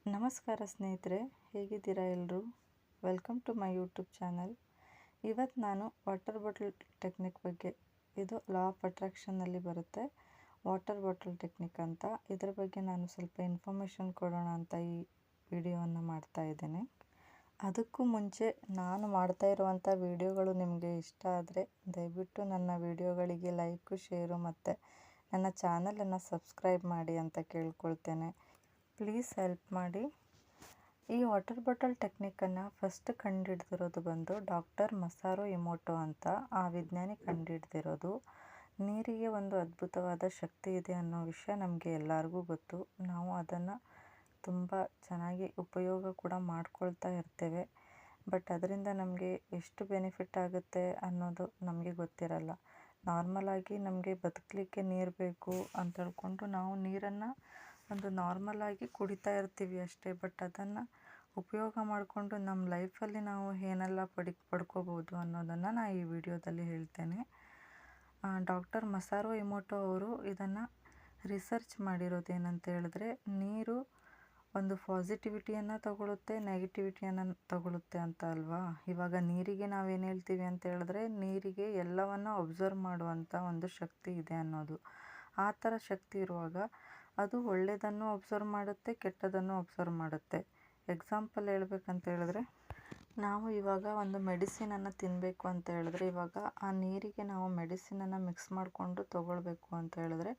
ನಮಸ್ಕಾರ ಸ್ನೇಹಿತರೆ, ಹೇಗಿದ್ದೀರಾ ಎಲ್ಲರೂ? Welcome to my YouTube channel. ಇವತ್ತು ನಾನು ವಾಟರ್ ಬಾಟಲ್ ಟೆಕ್ನಿಕ್ ಬಗ್ಗೆ, ಇದು ಲಾ ಆಫ್ ಅಟ್ರಾಕ್ಷನ್ನಲ್ಲಿ ಬರುತ್ತೆ, ವಾಟರ್ ಬಾಟಲ್ ಟೆಕ್ನಿಕ್ ಅಂತ. ಇದರ ಬಗ್ಗೆ ನಾನು ಸ್ವಲ್ಪ ಇನ್ಫಾರ್ಮೇಷನ್ ಕೊಡೋಣ ಅಂತ ಈ ವಿಡಿಯೋವನ್ನು ಮಾಡ್ತಾ ಇದ್ದೇನೆ. ಅದಕ್ಕೂ ಮುಂಚೆ ನಾನು ಮಾಡ್ತಾ ಇರುವಂಥ ವಿಡಿಯೋಗಳು ನಿಮಗೆ ಇಷ್ಟ ಆದರೆ ದಯವಿಟ್ಟು ನನ್ನ ವಿಡಿಯೋಗಳಿಗೆ ಲೈಕು, ಶೇರು ಮತ್ತು ನನ್ನ ಚಾನಲನ್ನು ಸಬ್ಸ್ಕ್ರೈಬ್ ಮಾಡಿ ಅಂತ ಕೇಳ್ಕೊಳ್ತೇನೆ. ಪ್ಲೀಸ್ ಹೆಲ್ಪ್ ಮಾಡಿ. ಈ ವಾಟರ್ ಬಾಟಲ್ ಟೆಕ್ನಿಕನ್ನು ಫಸ್ಟ್ ಕಂಡುಹಿಡ್ದಿರೋದು ಬಂದು ಡಾಕ್ಟರ್ ಮಸಾರು ಇಮೋಟೋ ಅಂತ. ಆ ವಿಜ್ಞಾನಿ ಕಂಡುಹಿಡ್ದಿರೋದು. ನೀರಿಗೆ ಒಂದು ಅದ್ಭುತವಾದ ಶಕ್ತಿ ಇದೆ ಅನ್ನೋ ವಿಷಯ ನಮಗೆ ಎಲ್ಲರಿಗೂ ಗೊತ್ತು. ನಾವು ಅದನ್ನು ತುಂಬ ಚೆನ್ನಾಗಿ ಉಪಯೋಗ ಕೂಡ ಮಾಡ್ಕೊಳ್ತಾ ಇರ್ತೇವೆ. ಬಟ್ ಅದರಿಂದ ನಮಗೆ ಎಷ್ಟು ಬೆನಿಫಿಟ್ ಆಗುತ್ತೆ ಅನ್ನೋದು ನಮಗೆ ಗೊತ್ತಿರಲ್ಲ. ನಾರ್ಮಲಾಗಿ ನಮಗೆ ಬದುಕಲಿಕ್ಕೆ ನೀರು ಬೇಕು ಅಂತ ಹೇಳ್ಕೊಂಡು ನಾವು ನೀರನ್ನು ಒಂದು ನಾರ್ಮಲಾಗಿ ಕುಡಿತಾ ಇರ್ತೀವಿ ಅಷ್ಟೇ. ಬಟ್ ಅದನ್ನು ಉಪಯೋಗ ಮಾಡಿಕೊಂಡು ನಮ್ಮ ಲೈಫಲ್ಲಿ ನಾವು ಏನೆಲ್ಲ ಪಡ್ಕೋಬೋದು ಅನ್ನೋದನ್ನು ನಾನು ಈ ವಿಡಿಯೋದಲ್ಲಿ ಹೇಳ್ತೇನೆ. ಡಾಕ್ಟರ್ ಮಸಾರು ಇಮೋಟೋ ಅವರು ಇದನ್ನು ರಿಸರ್ಚ್ ಮಾಡಿರೋದು ಏನಂತ ಹೇಳಿದ್ರೆ, ನೀರು ಒಂದು ಪಾಸಿಟಿವಿಟಿಯನ್ನು ತಗೊಳುತ್ತೆ, ನೆಗೆಟಿವಿಟಿಯನ್ನು ತಗೊಳುತ್ತೆ ಅಂತ ಅಲ್ವಾ. ಇವಾಗ ನೀರಿಗೆ ನಾವೇನು ಹೇಳ್ತೀವಿ ಅಂತ ಹೇಳಿದ್ರೆ, ನೀರಿಗೆ ಎಲ್ಲವನ್ನು ಅಬ್ಸರ್ವ್ ಮಾಡುವಂಥ ಒಂದು ಶಕ್ತಿ ಇದೆ ಅನ್ನೋದು. ಆ ಥರ ಶಕ್ತಿ ಇರುವಾಗ ಅದು ಒಳ್ಳೆಯದನ್ನು ಅಬ್ಸರ್ವ್ ಮಾಡುತ್ತೆ, ಕೆಟ್ಟದನ್ನು ಅಬ್ಸರ್ವ್ ಮಾಡುತ್ತೆ. ಎಕ್ಸಾಂಪಲ್ ಹೇಳ್ಬೇಕಂತ ಹೇಳಿದ್ರೆ, ನಾವು ಇವಾಗ ಒಂದು ಮೆಡಿಸಿನನ್ನು ತಿನ್ನಬೇಕು ಅಂತ ಹೇಳಿದ್ರೆ, ಇವಾಗ ಆ ನೀರಿಗೆ ನಾವು ಮೆಡಿಸಿನನ್ನು ಮಿಕ್ಸ್ ಮಾಡಿಕೊಂಡು ತಗೊಳ್ಬೇಕು ಅಂತ ಹೇಳಿದ್ರೆ,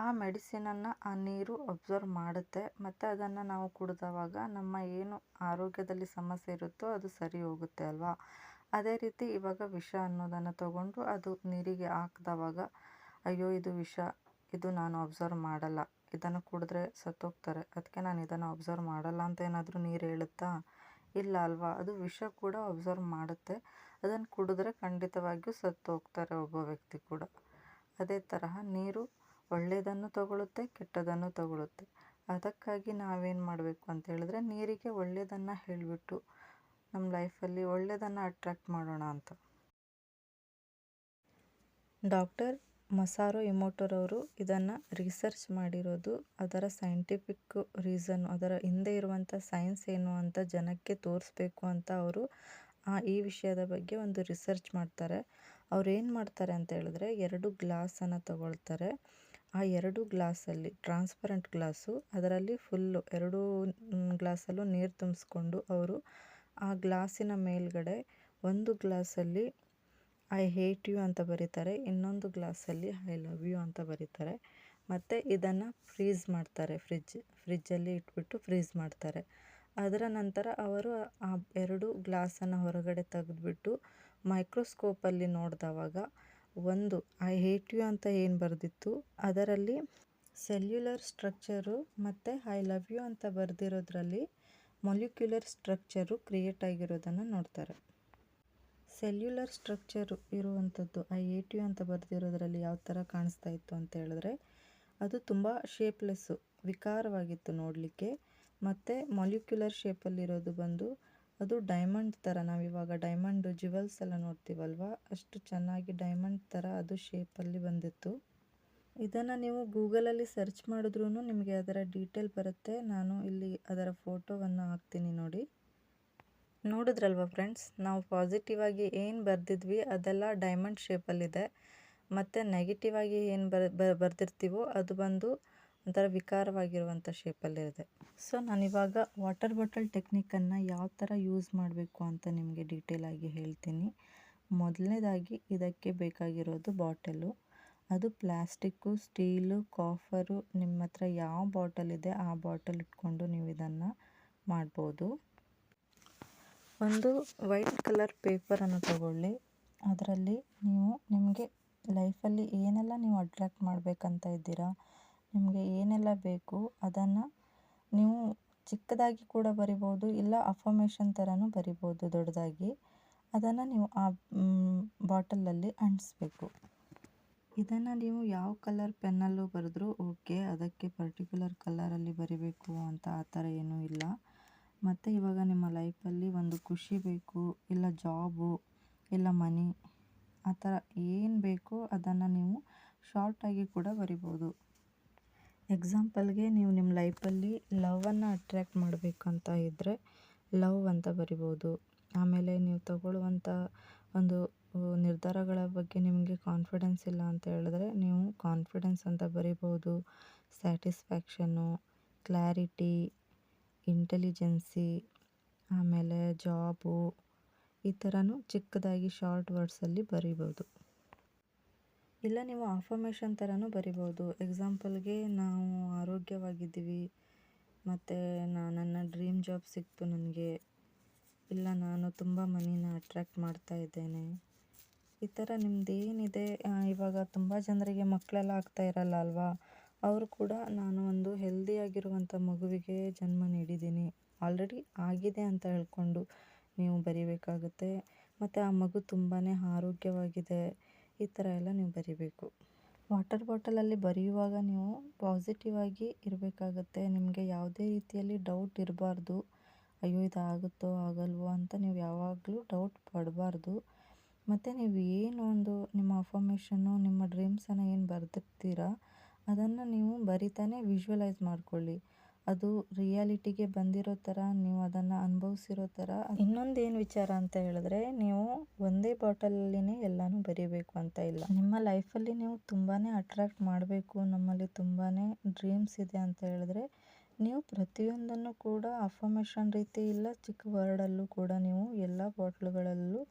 ಆ ಮೆಡಿಸಿನನ್ನು ಆ ನೀರು ಅಬ್ಸರ್ವ್ ಮಾಡುತ್ತೆ ಮತ್ತು ಅದನ್ನು ನಾವು ಕುಡಿದವಾಗ ನಮ್ಮ ಏನು ಆರೋಗ್ಯದಲ್ಲಿ ಸಮಸ್ಯೆ ಇರುತ್ತೋ ಅದು ಸರಿ ಹೋಗುತ್ತೆ ಅಲ್ವಾ. ಅದೇ ರೀತಿ ಇವಾಗ ವಿಷ ಅನ್ನೋದನ್ನು ತಗೊಂಡು ಅದು ನೀರಿಗೆ ಹಾಕಿದವಾಗ, ಅಯ್ಯೋ ಇದು ವಿಷ, ಇದು ನಾನು ಅಬ್ಸರ್ವ್ ಮಾಡಲ್ಲ, ಇದನ್ನು ಕುಡಿದ್ರೆ ಸತ್ತೋಗ್ತಾರೆ, ಅದಕ್ಕೆ ನಾನು ಇದನ್ನು ಅಬ್ಸರ್ವ್ ಮಾಡಲ್ಲ ಅಂತ ಏನಾದರೂ ನೀರು ಹೇಳುತ್ತಾ? ಇಲ್ಲ ಅಲ್ವಾ. ಅದು ವಿಷ ಕೂಡ ಅಬ್ಸರ್ವ್ ಮಾಡುತ್ತೆ. ಅದನ್ನು ಕುಡಿದ್ರೆ ಖಂಡಿತವಾಗಿಯೂ ಸತ್ತು ಹೋಗ್ತಾರೆ ಒಬ್ಬ ವ್ಯಕ್ತಿ ಕೂಡ. ಅದೇ ತರಹ ನೀರು ಒಳ್ಳೆಯದನ್ನು ತಗೊಳುತ್ತೆ, ಕೆಟ್ಟದನ್ನು ತಗೊಳುತ್ತೆ. ಅದಕ್ಕಾಗಿ ನಾವೇನು ಮಾಡಬೇಕು ಅಂತ ಹೇಳಿದ್ರೆ, ನೀರಿಗೆ ಒಳ್ಳೆಯದನ್ನು ಹೇಳಿಬಿಟ್ಟು ನಮ್ಮ ಲೈಫಲ್ಲಿ ಒಳ್ಳೆಯದನ್ನು ಅಟ್ರ್ಯಾಕ್ಟ್ ಮಾಡೋಣ ಅಂತ. ಡಾಕ್ಟರ್ ಮಸಾರು ಇಮೋಟೋರವರು ಇದನ್ನು ರಿಸರ್ಚ್ ಮಾಡಿರೋದು. ಅದರ ಸೈಂಟಿಫಿಕ್ ರೀಸನ್, ಅದರ ಹಿಂದೆ ಇರುವಂಥ ಸೈನ್ಸ್ ಏನು ಅಂತ ಜನಕ್ಕೆ ತೋರಿಸ್ಬೇಕು ಅಂತ ಅವರು ಈ ವಿಷಯದ ಬಗ್ಗೆ ಒಂದು ರಿಸರ್ಚ್ ಮಾಡ್ತಾರೆ. ಅವ್ರು ಏನು ಮಾಡ್ತಾರೆ ಅಂತ ಹೇಳಿದ್ರೆ, 2 ಗ್ಲಾಸನ್ನು ತಗೊಳ್ತಾರೆ. ಆ 2 ಗ್ಲಾಸಲ್ಲಿ ಟ್ರಾನ್ಸ್ಪರೆಂಟ್ ಗ್ಲಾಸು, ಅದರಲ್ಲಿ ಫುಲ್ಲು 2 ಗ್ಲಾಸಲ್ಲೂ ನೀರು ತುಂಬಿಸ್ಕೊಂಡು ಅವರು ಆ ಗ್ಲಾಸಿನ ಮೇಲ್ಗಡೆ ಒಂದು ಗ್ಲಾಸಲ್ಲಿ ಐ ಹೇಟ್ ಯು ಅಂತ ಬರೀತಾರೆ, ಇನ್ನೊಂದು ಗ್ಲಾಸಲ್ಲಿ ಐ ಲವ್ ಯು ಅಂತ ಬರೀತಾರೆ. ಮತ್ತು ಇದನ್ನು ಫ್ರೀಸ್ ಮಾಡ್ತಾರೆ, ಫ್ರಿಜ್ಜಲ್ಲಿ ಇಟ್ಬಿಟ್ಟು ಫ್ರೀಸ್ ಮಾಡ್ತಾರೆ. ಅದರ ನಂತರ ಅವರು ಆ 2 ಗ್ಲಾಸನ್ನು ಹೊರಗಡೆ ತೆಗೆದುಬಿಟ್ಟು ಮೈಕ್ರೋಸ್ಕೋಪಲ್ಲಿ ನೋಡಿದವಾಗ, ಒಂದು ಐ ಹೇಟ್ ಯು ಅಂತ ಏನು ಬರೆದಿತ್ತು ಅದರಲ್ಲಿ ಸೆಲ್ಯುಲರ್ ಸ್ಟ್ರಕ್ಚರು ಮತ್ತು ಐ ಲವ್ ಯು ಅಂತ ಬರೆದಿರೋದ್ರಲ್ಲಿ ಮೊಲಿಕ್ಯುಲರ್ ಸ್ಟ್ರಕ್ಚರು ಕ್ರಿಯೇಟ್ ಆಗಿರೋದನ್ನು ನೋಡ್ತಾರೆ. ಸೆಲ್ಯುಲರ್ ಸ್ಟ್ರಕ್ಚರು ಇರುವಂಥದ್ದು ಐ ಹೇಟ್ ಯು ಅಂತ ಬರೆದಿರೋದ್ರಲ್ಲಿ ಯಾವ ಥರ ಕಾಣಿಸ್ತಾ ಇತ್ತು ಅಂತ ಹೇಳಿದ್ರೆ, ಅದು ತುಂಬ ಶೇಪ್ಲೆಸ್ಸು, ವಿಕಾರವಾಗಿತ್ತು ನೋಡಲಿಕ್ಕೆ. ಮತ್ತು ಮೊಲಿಕ್ಯುಲರ್ ಶೇಪಲ್ಲಿರೋದು ಬಂದು ಅದು ಡೈಮಂಡ್ ಥರ, ನಾವಿವಾಗ ಡೈಮಂಡು ಜ್ಯುವೆಲ್ಸ್ ಎಲ್ಲ ನೋಡ್ತೀವಲ್ವ, ಅಷ್ಟು ಚೆನ್ನಾಗಿ ಡೈಮಂಡ್ ಥರ ಅದು ಶೇಪಲ್ಲಿ ಬಂದಿತ್ತು. ಇದನ್ನು ನೀವು ಗೂಗಲಲ್ಲಿ ಸರ್ಚ್ ಮಾಡಿದ್ರೂ ನಿಮಗೆ ಅದರ ಡೀಟೇಲ್ ಬರುತ್ತೆ. ನಾನು ಇಲ್ಲಿ ಅದರ ಫೋಟೋವನ್ನು ಹಾಕ್ತೀನಿ ನೋಡಿ. ನೋಡಿದ್ರಲ್ವ ಫ್ರೆಂಡ್ಸ್, ನಾವು ಪಾಸಿಟಿವ್ ಆಗಿ ಏನು ಬರೆದಿದ್ವಿ ಅದೆಲ್ಲ ಡೈಮಂಡ್ ಶೇಪಲ್ಲಿದೆ, ಮತ್ತು ನೆಗೆಟಿವ್ ಆಗಿ ಏನು ಬರೆದಿರ್ತೀವೋ ಅದು ಬಂದು ಒಂಥರ ವಿಕಾರವಾಗಿರುವಂಥ ಶೇಪಲ್ಲಿದೆ. ಸೊ ನಾನಿವಾಗ ವಾಟರ್ ಬಾಟಲ್ ಟೆಕ್ನಿಕನ್ನು ಯಾವ ಥರ ಯೂಸ್ ಮಾಡಬೇಕು ಅಂತ ನಿಮಗೆ ಡೀಟೇಲಾಗಿ ಹೇಳ್ತೀನಿ. ಮೊದಲನೇದಾಗಿ ಇದಕ್ಕೆ ಬೇಕಾಗಿರೋದು ಬಾಟಲು. ಅದು ಪ್ಲಾಸ್ಟಿಕ್ಕು, ಸ್ಟೀಲು, ಕಾಫರು, ನಿಮ್ಮ ಹತ್ರ ಯಾವ ಬಾಟಲ್ ಇದೆ ಆ ಬಾಟಲ್ ಇಟ್ಕೊಂಡು ನೀವು ಇದನ್ನು ಮಾಡ್ಬೋದು. ಒಂದು ವೈಟ್ ಕಲರ್ ಪೇಪರನ್ನು ತಗೊಳ್ಳಿ. ಅದರಲ್ಲಿ ನೀವು ನಿಮಗೆ ಲೈಫಲ್ಲಿ ಏನೆಲ್ಲ ನೀವು ಅಟ್ರ್ಯಾಕ್ಟ್ ಮಾಡಬೇಕಂತ ಇದ್ದೀರಾ, ನಿಮಗೆ ಏನೆಲ್ಲ ಬೇಕು ಅದನ್ನು ನೀವು ಚಿಕ್ಕದಾಗಿ ಕೂಡ ಬರಿಬೋದು, ಇಲ್ಲ ಅಫರ್ಮೇಷನ್ ಥರನೂ ಬರಿಬೋದು ದೊಡ್ಡದಾಗಿ. ಅದನ್ನು ನೀವು ಆ ಬಾಟಲಲ್ಲಿ ಅಂಟಿಸ್ಬೇಕು. ಇದನ್ನು ನೀವು ಯಾವ ಕಲರ್ ಪೆನ್ನಲ್ಲೂ ಬರೆದ್ರೂ ಓಕೆ, ಅದಕ್ಕೆ ಪರ್ಟಿಕ್ಯುಲರ್ ಕಲರಲ್ಲಿ ಬರಿಬೇಕು ಅಂತ ಆ ಥರ ಏನೂ ಇಲ್ಲ. ಮತ್ತು ಇವಾಗ ನಿಮ್ಮ ಲೈಫಲ್ಲಿ ಒಂದು ಖುಷಿ ಬೇಕು, ಇಲ್ಲ ಜಾಬು, ಇಲ್ಲ ಮನಿ, ಆ ಥರ ಏನು ಬೇಕೋ ಅದನ್ನು ನೀವು ಶಾರ್ಟಾಗಿ ಕೂಡ ಬರಿಬೋದು. ಎಕ್ಸಾಂಪಲ್ಗೆ ನೀವು ನಿಮ್ಮ ಲೈಫಲ್ಲಿ ಲವನ್ನು ಅಟ್ರ್ಯಾಕ್ಟ್ ಮಾಡಬೇಕಂತ ಇದ್ದರೆ ಲವ್ ಅಂತ ಬರಿಬೋದು. ಆಮೇಲೆ ನೀವು ತಗೊಳ್ಳುವಂಥ ಒಂದು ನಿರ್ಧಾರಗಳ ಬಗ್ಗೆ ನಿಮಗೆ ಕಾನ್ಫಿಡೆನ್ಸ್ ಇಲ್ಲ ಅಂತ ಹೇಳಿದ್ರೆ ನೀವು ಕಾನ್ಫಿಡೆನ್ಸ್ ಅಂತ ಬರಿಬೋದು. ಸ್ಯಾಟಿಸ್ಫ್ಯಾಕ್ಷನ್ನು, ಕ್ಲಾರಿಟಿ, ಇಂಟೆಲಿಜೆನ್ಸಿ, ಆಮೇಲೆ ಜಾಬು, ಈ ಥರನೂ ಚಿಕ್ಕದಾಗಿ ಶಾರ್ಟ್ ವರ್ಡ್ಸಲ್ಲಿ ಬರಿಬೋದು. ಇಲ್ಲ ನೀವು ಅಫರ್ಮೇಷನ್ ಥರನೂ ಬರಿಬೋದು. ಎಕ್ಸಾಂಪಲ್ಗೆ ನಾವು ಆರೋಗ್ಯವಾಗಿದ್ದೀವಿ, ಮತ್ತು ನನ್ನ ಡ್ರೀಮ್ ಜಾಬ್ ಸಿಕ್ತು ನನಗೆ, ಇಲ್ಲ ನಾನು ತುಂಬ ಮನಿನ ಅಟ್ರ್ಯಾಕ್ಟ್ ಮಾಡ್ತಾ ಇದ್ದೇನೆ. ಈ ಥರ ನಿಮ್ಮದೇನಿದೆ, ಇವಾಗ ತುಂಬ ಜನರಿಗೆ ಮಕ್ಕಳೆಲ್ಲ ಆಗ್ತಾ ಇರಲ್ಲ ಅಲ್ವಾ, ಅವರು ಕೂಡ ನಾನು ಒಂದು ಹೆಲ್ದಿಯಾಗಿರುವಂಥ ಮಗುವಿಗೆ ಜನ್ಮ ನೀಡಿದ್ದೀನಿ, ಆಲ್ರೆಡಿ ಆಗಿದೆ ಅಂತ ಹೇಳ್ಕೊಂಡು ನೀವು ಬರಿಬೇಕಾಗುತ್ತೆ. ಮತ್ತು ಆ ಮಗು ತುಂಬಾ ಆರೋಗ್ಯವಾಗಿದೆ, ಈ ಥರ ಎಲ್ಲ ನೀವು ಬರಿಬೇಕು. ವಾಟರ್ ಬಾಟಲಲ್ಲಿ ಬರೆಯುವಾಗ ನೀವು ಪಾಸಿಟಿವ್ ಆಗಿ ಇರಬೇಕಾಗತ್ತೆ. ನಿಮಗೆ ಯಾವುದೇ ರೀತಿಯಲ್ಲಿ ಡೌಟ್ ಇರಬಾರ್ದು. ಅಯ್ಯೋ ಇದು ಆಗುತ್ತೋ ಆಗಲ್ವೋ ಅಂತ ನೀವು ಯಾವಾಗಲೂ ಡೌಟ್ ಪಡಬಾರ್ದು. ಮತ್ತು ನೀವು ಏನು ಒಂದು ನಿಮ್ಮ ಅಫರ್ಮೇಷನ್ನು, ನಿಮ್ಮ ಡ್ರೀಮ್ಸನ್ನು ಏನು ಬರೆದಿರ್ತೀರಾ ಅದನ್ನು ನೀವು ಬರಿತಾನೆ ವಿಜುವಲೈಸ್ ಮಾಡ್ಕೊಳ್ಳಿ. ಅದು ರಿಯಾಲಿಟಿಗೆ ಬಂದಿರೋ ಥರ, ನೀವು ಅದನ್ನು ಅನುಭವಿಸಿರೋ ಥರ. ಇನ್ನೊಂದು ಏನು ವಿಚಾರ ಅಂತ ಹೇಳಿದ್ರೆ, ನೀವು ಒಂದೇ ಬಾಟಲಲ್ಲಿನೇ ಎಲ್ಲನೂ ಬರೀಬೇಕು ಅಂತ ಇಲ್ಲ. ನಿಮ್ಮ ಲೈಫಲ್ಲಿ ನೀವು ತುಂಬಾ ಅಟ್ರ್ಯಾಕ್ಟ್ ಮಾಡಬೇಕು, ನಮ್ಮಲ್ಲಿ ತುಂಬಾ ಡ್ರೀಮ್ಸ್ ಇದೆ ಅಂತ ಹೇಳಿದ್ರೆ ನೀವು ಪ್ರತಿಯೊಂದನ್ನು ಕೂಡ ಅಫರ್ಮೇಷನ್ ರೀತಿ ಇಲ್ಲ ಚಿಕ್ಕ ವರ್ಡಲ್ಲೂ ಕೂಡ ನೀವು ಎಲ್ಲ ಬಾಟ್ಲುಗಳಲ್ಲೂ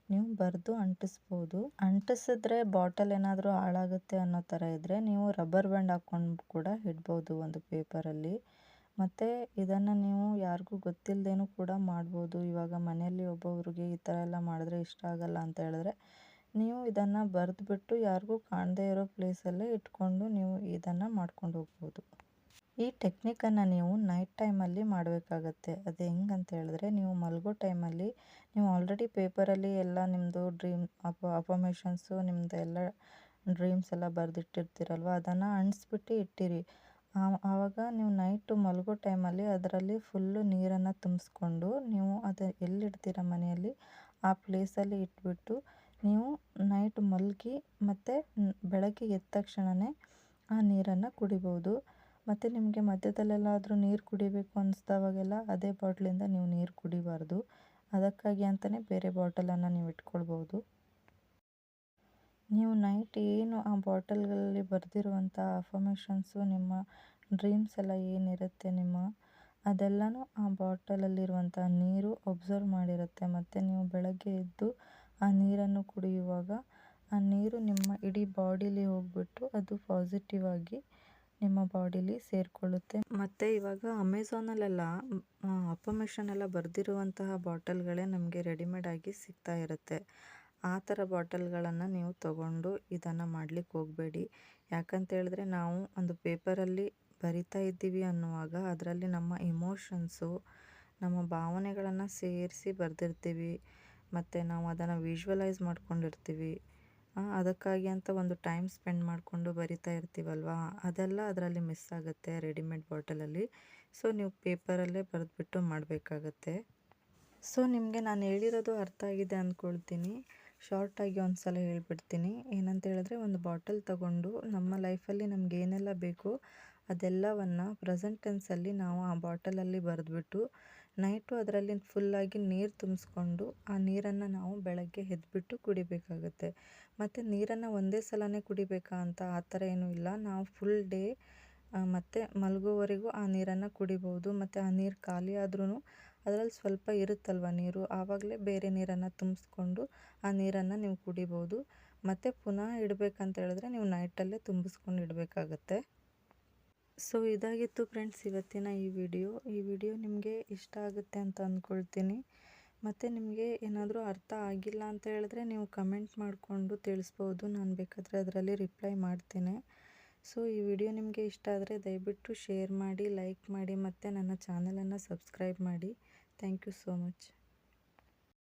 ನೀವು ಬರೆದು ಅಂಟಿಸ್ಬೋದು. ಅಂಟಿಸಿದ್ರೆ ಬಾಟಲ್ ಏನಾದರೂ ಹಾಳಾಗುತ್ತೆ ಅನ್ನೋ ಥರ ಇದ್ದರೆ ನೀವು ರಬ್ಬರ್ ಬ್ಯಾಂಡ್ ಹಾಕ್ಕೊಂಡು ಕೂಡ ಇಡ್ಬೋದು ಒಂದು ಪೇಪರಲ್ಲಿ. ಮತ್ತು ಇದನ್ನು ನೀವು ಯಾರಿಗೂ ಗೊತ್ತಿಲ್ಲದೇನೂ ಕೂಡ ಮಾಡ್ಬೋದು. ಇವಾಗ ಮನೆಯಲ್ಲಿ ಒಬ್ಬೊಬ್ರಿಗೆ ಈ ಥರ ಎಲ್ಲ ಮಾಡಿದ್ರೆ ಇಷ್ಟ ಆಗಲ್ಲ ಅಂತ ಹೇಳಿದ್ರೆ ನೀವು ಇದನ್ನು ಬರೆದ್ಬಿಟ್ಟು ಯಾರಿಗೂ ಕಾಣದೇ ಇರೋ ಪ್ಲೇಸಲ್ಲೇ ಇಟ್ಕೊಂಡು ನೀವು ಇದನ್ನು ಮಾಡ್ಕೊಂಡು ಹೋಗ್ಬೋದು. ಈ ಟೆಕ್ನಿಕನ್ನು ನೀವು ನೈಟ್ ಟೈಮಲ್ಲಿ ಮಾಡಬೇಕಾಗತ್ತೆ. ಅದು ಹೆಂಗಂತ ಹೇಳಿದ್ರೆ, ನೀವು ಮಲಗೋ ಟೈಮಲ್ಲಿ ನೀವು ಆಲ್ರೆಡಿ ಪೇಪರಲ್ಲಿ ಎಲ್ಲ ನಿಮ್ಮದು ಡ್ರೀಮ್ ಅಫರ್ಮೇಷನ್ಸು, ನಿಮ್ಮದು ಎಲ್ಲ ಡ್ರೀಮ್ಸ್ ಎಲ್ಲ ಬರೆದಿಟ್ಟಿರ್ತೀರಲ್ವ, ಅದನ್ನು ಅಂಟಿಸ್ಬಿಟ್ಟು ಇಟ್ಟಿರಿ. ಆವಾಗ ನೀವು ನೈಟು ಮಲಗೋ ಟೈಮಲ್ಲಿ ಅದರಲ್ಲಿ ಫುಲ್ಲು ನೀರನ್ನು ತುಂಬಿಸ್ಕೊಂಡು ನೀವು ಅದು ಎಲ್ಲಿಡ್ತೀರ ಮನೆಯಲ್ಲಿ ಆ ಪ್ಲೇಸಲ್ಲಿ ಇಟ್ಬಿಟ್ಟು ನೀವು ನೈಟ್ ಮಲಗಿ ಮತ್ತು ಬೆಳಗ್ಗೆ ಎದ್ದ ತಕ್ಷಣವೇ ಆ ನೀರನ್ನು ಕುಡಿಬೋದು. ಮತ್ತು ನಿಮಗೆ ಮಧ್ಯದಲ್ಲೆಲ್ಲಾದರೂ ನೀರು ಕುಡಿಬೇಕು ಅನಿಸ್ದವಾಗೆಲ್ಲ ಅದೇ ಬಾಟ್ಲಿಂದ ನೀವು ನೀರು ಕುಡಿಬಾರ್ದು. ಅದಕ್ಕಾಗಿ ಅಂತಲೇ ಬೇರೆ ಬಾಟಲನ್ನು ನೀವು ಇಟ್ಕೊಳ್ಬೋದು. ನೀವು ನೈಟ್ ಏನು ಆ ಬಾಟಲ್ಗಳಲ್ಲಿ ಬರೆದಿರುವಂಥ ಅಫರ್ಮೇಷನ್ಸು, ನಿಮ್ಮ ಡ್ರೀಮ್ಸ್ ಎಲ್ಲ ಏನಿರುತ್ತೆ ಅದೆಲ್ಲನೂ ಆ ಬಾಟಲಲ್ಲಿರುವಂಥ ನೀರು ಒಬ್ಸರ್ವ್ ಮಾಡಿರುತ್ತೆ. ಮತ್ತು ನೀವು ಬೆಳಗ್ಗೆ ಎದ್ದು ಆ ನೀರನ್ನು ಕುಡಿಯುವಾಗ ಆ ನೀರು ನಿಮ್ಮ ಇಡೀ ಬಾಡಿಲಿ ಹೋಗ್ಬಿಟ್ಟು ಅದು ಪಾಸಿಟಿವ್ ಆಗಿ ನಿಮ್ಮ ಬಾಡಿಲಿ ಸೇರಿಕೊಳ್ಳುತ್ತೆ. ಮತ್ತು ಇವಾಗ ಅಮೆಝಾನಲ್ಲೆಲ್ಲ ಅಫರ್ಮೇಷನ್ ಎಲ್ಲ ಬರೆದಿರುವಂತಹ ಬಾಟಲ್ಗಳೇ ನಮಗೆ ರೆಡಿಮೇಡ್ ಆಗಿ ಸಿಗ್ತಾ ಇರುತ್ತೆ. ಆ ಥರ ಬಾಟಲ್ಗಳನ್ನು ನೀವು ತಗೊಂಡು ಇದನ್ನು ಮಾಡಲಿಕ್ಕೆ ಹೋಗಬೇಡಿ. ಯಾಕಂತ ಹೇಳಿದ್ರೆ ನಾವು ಒಂದು ಪೇಪರಲ್ಲಿ ಬರಿತಾ ಇದ್ದೀವಿ ಅನ್ನುವಾಗ ಅದರಲ್ಲಿ ನಮ್ಮ ಇಮೋಷನ್ಸು, ನಮ್ಮ ಭಾವನೆಗಳನ್ನು ಸೇರಿಸಿ ಬರೆದಿರ್ತೀವಿ. ಮತ್ತು ನಾವು ಅದನ್ನು ವಿಜುವಲೈಸ್ ಮಾಡ್ಕೊಂಡಿರ್ತೀವಿ. ಅದಕ್ಕಾಗಿ ಅಂತ ಒಂದು ಟೈಮ್ ಸ್ಪೆಂಡ್ ಮಾಡಿಕೊಂಡು ಬರಿತಾ ಇರ್ತೀವಲ್ವ, ಅದೆಲ್ಲ ಅದರಲ್ಲಿ ಮಿಸ್ ಆಗುತ್ತೆ ರೆಡಿಮೇಡ್ ಬಾಟಲಲ್ಲಿ. ಸೊ ನೀವು ಪೇಪರಲ್ಲೇ ಬರೆದ್ಬಿಟ್ಟು ಮಾಡಬೇಕಾಗತ್ತೆ. ಸೊ ನಿಮಗೆ ನಾನು ಹೇಳಿರೋದು ಅರ್ಥ ಆಗಿದೆ ಅಂದ್ಕೊಳ್ತೀನಿ. ಶಾರ್ಟಾಗಿ ಒಂದು ಸಲ ಹೇಳ್ಬಿಡ್ತೀನಿ. ಏನಂತ ಹೇಳಿದ್ರೆ, ಒಂದು ಬಾಟಲ್ ತಗೊಂಡು ನಮ್ಮ ಲೈಫಲ್ಲಿ ನಮ್ಗೆ ಏನೆಲ್ಲ ಬೇಕೋ ಅದೆಲ್ಲವನ್ನು ಪ್ರೆಸೆಂಟ್ ಟೆನ್ಸಲ್ಲಿ ನಾವು ಆ ಬಾಟಲಲ್ಲಿ ಬರೆದ್ಬಿಟ್ಟು ನೈಟು ಅದರಲ್ಲಿ ಫುಲ್ಲಾಗಿ ನೀರು ತುಂಬಿಸ್ಕೊಂಡು ಆ ನೀರನ್ನು ನಾವು ಬೆಳಗ್ಗೆ ಎದ್ಬಿಟ್ಟು ಕುಡಿಬೇಕಾಗತ್ತೆ. ಮತ್ತು ನೀರನ್ನು ಒಂದೇ ಸಲನೇ ಕುಡಿಬೇಕಾ ಅಂತ ಆ ಥರ ಏನೂ ಇಲ್ಲ. ನಾವು ಫುಲ್ ಡೇ ಮತ್ತು ಮಲಗೋವರೆಗೂ ಆ ನೀರನ್ನು ಕುಡಿಬೋದು. ಮತ್ತು ಆ ನೀರು ಖಾಲಿ ಆದ್ರೂ ಅದರಲ್ಲಿ ಸ್ವಲ್ಪ ಇರುತ್ತಲ್ವ ನೀರು, ಆವಾಗಲೇ ಬೇರೆ ನೀರನ್ನು ತುಂಬಿಸ್ಕೊಂಡು ಆ ನೀರನ್ನು ನೀವು ಕುಡಿಬೋದು. ಮತ್ತು ಪುನಃ ಇಡಬೇಕಂತ ಹೇಳಿದ್ರೆ ನೀವು ನೈಟಲ್ಲೇ ತುಂಬಿಸ್ಕೊಂಡು ಇಡಬೇಕಾಗತ್ತೆ. ಸೊ ಇದಾಗಿತ್ತು ಫ್ರೆಂಡ್ಸ್ ಇವತ್ತಿನ ಈ ವಿಡಿಯೋ ನಿಮಗೆ ಇಷ್ಟ ಆಗುತ್ತೆ ಅಂತ ಅಂದ್ಕೊಳ್ತೀನಿ. ಮತ್ತು ನಿಮಗೆ ಏನಾದರೂ ಅರ್ಥ ಆಗಿಲ್ಲ ಅಂತ ಹೇಳಿದ್ರೆ ನೀವು ಕಮೆಂಟ್ ಮಾಡಿಕೊಂಡು ತಿಳಿಸ್ಬೋದು. ನಾನು ಬೇಕಾದರೆ ಅದರಲ್ಲಿ ರಿಪ್ಲೈ ಮಾಡ್ತೇನೆ. ಸೊ ಈ ವಿಡಿಯೋ ನಿಮಗೆ ಇಷ್ಟ ಆದರೆ ದಯವಿಟ್ಟು ಶೇರ್ ಮಾಡಿ, ಲೈಕ್ ಮಾಡಿ ಮತ್ತು ನನ್ನ ಚಾನಲನ್ನು ಸಬ್ಸ್ಕ್ರೈಬ್ ಮಾಡಿ. Thank you so much.